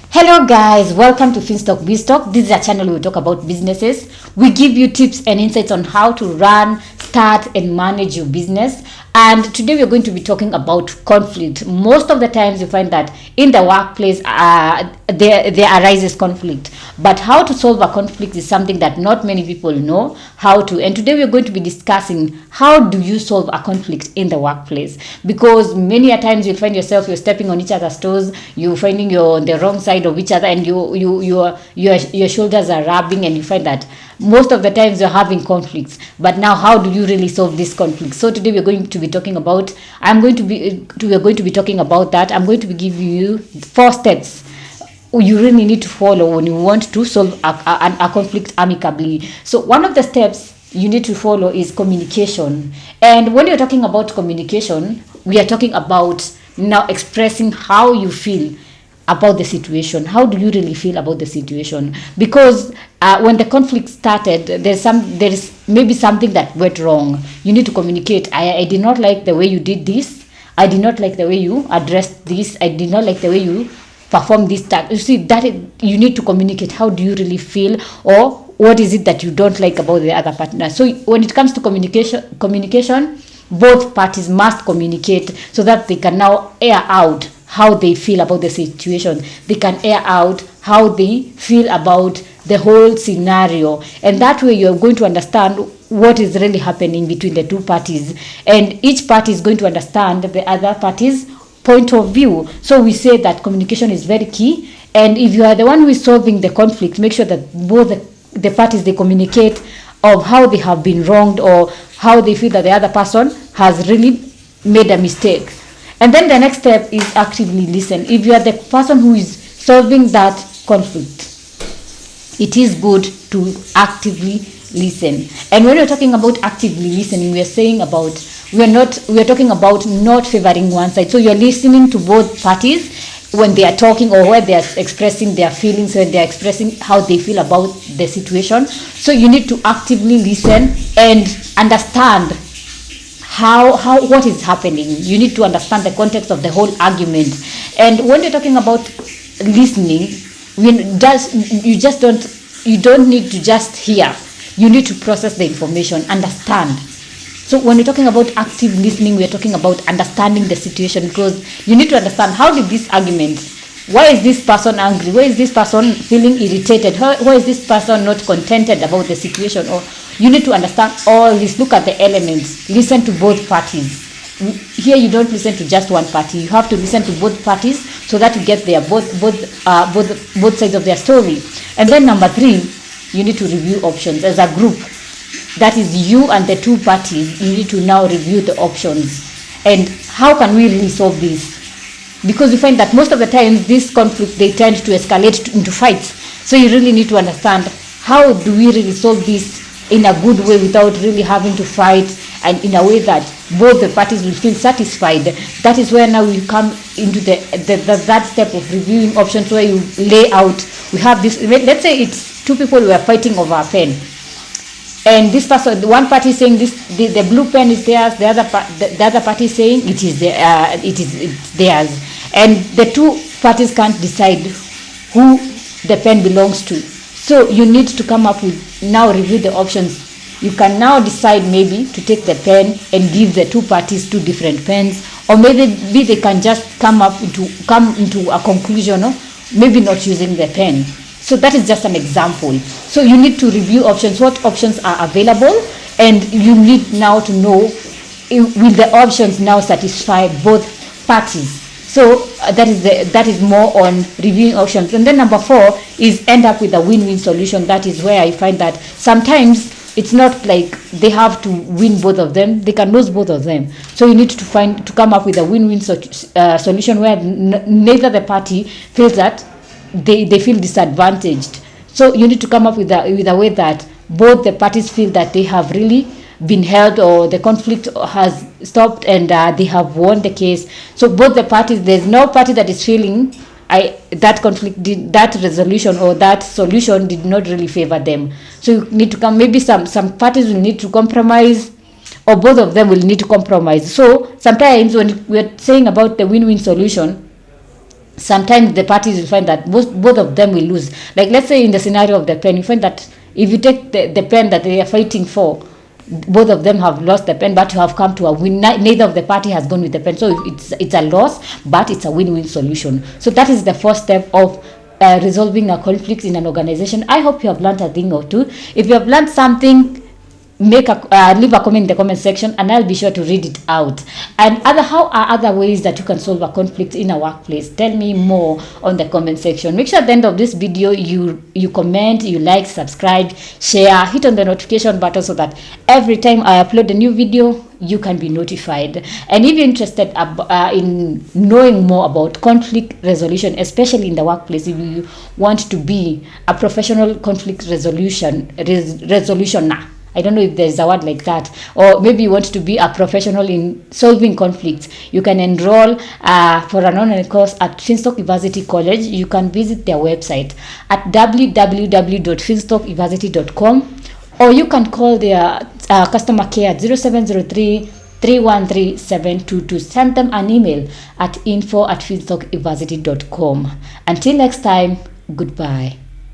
Hello guys, welcome to Finstock Biztalk. This is a channel where we talk about businesses. We give you tips and insights on how to run, start and manage your business. And today we're going to be talking about conflict. Most of the times you find that in the workplace there arises conflict. But how to solve a conflict is something that not many people know how to. And today we're going to be discussing how do you solve a conflict in the workplace. Because many a times you'll find yourself, you're stepping on each other's toes, you're finding you're on the wrong side of each other and your shoulders are rubbing and you find that most of the times you're having conflicts. But now how do you really solve this conflict? So today we're going to be talking about we're going to be talking about that. I'm going to be giving you 4 steps you really need to follow when you want to solve a conflict amicably. So one of the steps you need to follow is communication. And when you're talking about communication, we are talking about now expressing how you feel about the situation. How do you really feel about the situation? Because when the conflict started, there is maybe something that went wrong. You need to communicate. I did not like the way you did this. I did not like the way you addressed this. I did not like the way you perform this task. You see that you need to communicate. How do you really feel, or what is it that you don't like about the other partner? So when it comes to communication, both parties must communicate so that they can now air out how they feel about the situation. They can air out how they feel about the whole scenario, and that way you're going to understand what is really happening between the two parties, and each party is going to understand the other party's point of view. So we say that communication is very key, and if you are the one who is solving the conflict, make sure that both the parties, they communicate of how they have been wronged or how they feel that the other person has really made a mistake. And then the next step is actively listen. If you are the person who is solving that conflict, it is good to actively listen. And when we're talking about actively listening, we are talking about not favoring one side. So you're listening to both parties when they are talking or when they are expressing their feelings, when they are expressing how they feel about the situation. So you need to actively listen and understand how what is happening. You need to understand the context of the whole argument. And when you're talking about listening, you don't need to just hear. You need to process the information, understand. So when we're talking about active listening, we're talking about understanding the situation, because you need to understand, how did this argument, why is this person angry, why is this person feeling irritated, why is this person not contented about the situation? Or you need to understand all this. Look at the elements, listen to both parties. Here you don't listen to just one party, you have to listen to both parties so that you get their both sides of their story. And then number 3, you need to review options as a group. That is you and the two parties. You need to now review the options. And how can we really solve this? Because you find that most of the times this conflict, they tend to escalate into fights. So you really need to understand, how do we really solve this in a good way without really having to fight, and in a way that both the parties will feel satisfied. That is where now we come into that step of reviewing options, where you lay out, we have this, let's say it's 2 people who are fighting over a pen, and this person, the one party is saying the blue pen is theirs, the other party is saying it's theirs, and the 2 parties can't decide who the pen belongs to. So you need to come up with, now review the options. You can now decide maybe to take the pen and give the 2 parties 2 different pens, or maybe they can just come into a conclusion of maybe not using the pen. So that is just an example. So you need to review options, what options are available, and you need now to know, will the options now satisfy both parties? So that is more on reviewing options. And then number 4 is end up with a win-win solution. That is where I find that sometimes it's not like they have to win both of them, they can lose both of them. So you need to come up with a win-win solution where neither the party feels that they feel disadvantaged. So you need to come up with a way that both the parties feel that they have really been held, or the conflict has stopped and they have won the case. So both the parties, there's no party that is feeling that resolution or that solution did not really favor them. So you need to come, maybe some parties will need to compromise, or both of them will need to compromise. So sometimes when we're saying about the win-win solution, sometimes the parties will find that both of them will lose. Like let's say in the scenario of the pen, you find that if you take the pen that they are fighting for, both of them have lost the pen, but you have come to a win. Neither of the party has gone with the pen, so it's a loss, but it's a win-win solution. So that is the first step of resolving a conflict in an organization. I hope you have learned a thing or two. If you have learned something, leave a comment in the comment section, and I'll be sure to read it out. And how are other ways that you can solve a conflict in a workplace? Tell me more on the comment section. Make sure at the end of this video you comment, you like, subscribe, share, hit on the notification button so that every time I upload a new video you can be notified. And if you're interested in knowing more about conflict resolution, especially in the workplace, if you want to be a professional conflict resolutioner, I don't know if there's a word like that, or maybe you want to be a professional in solving conflicts, you can enroll for an online course at Finstock University College. You can visit their website at www.finstockuniversity.com, or you can call their customer care at 0703 313 722. Send them an email at info@finstockuniversity.com. Until next time, goodbye.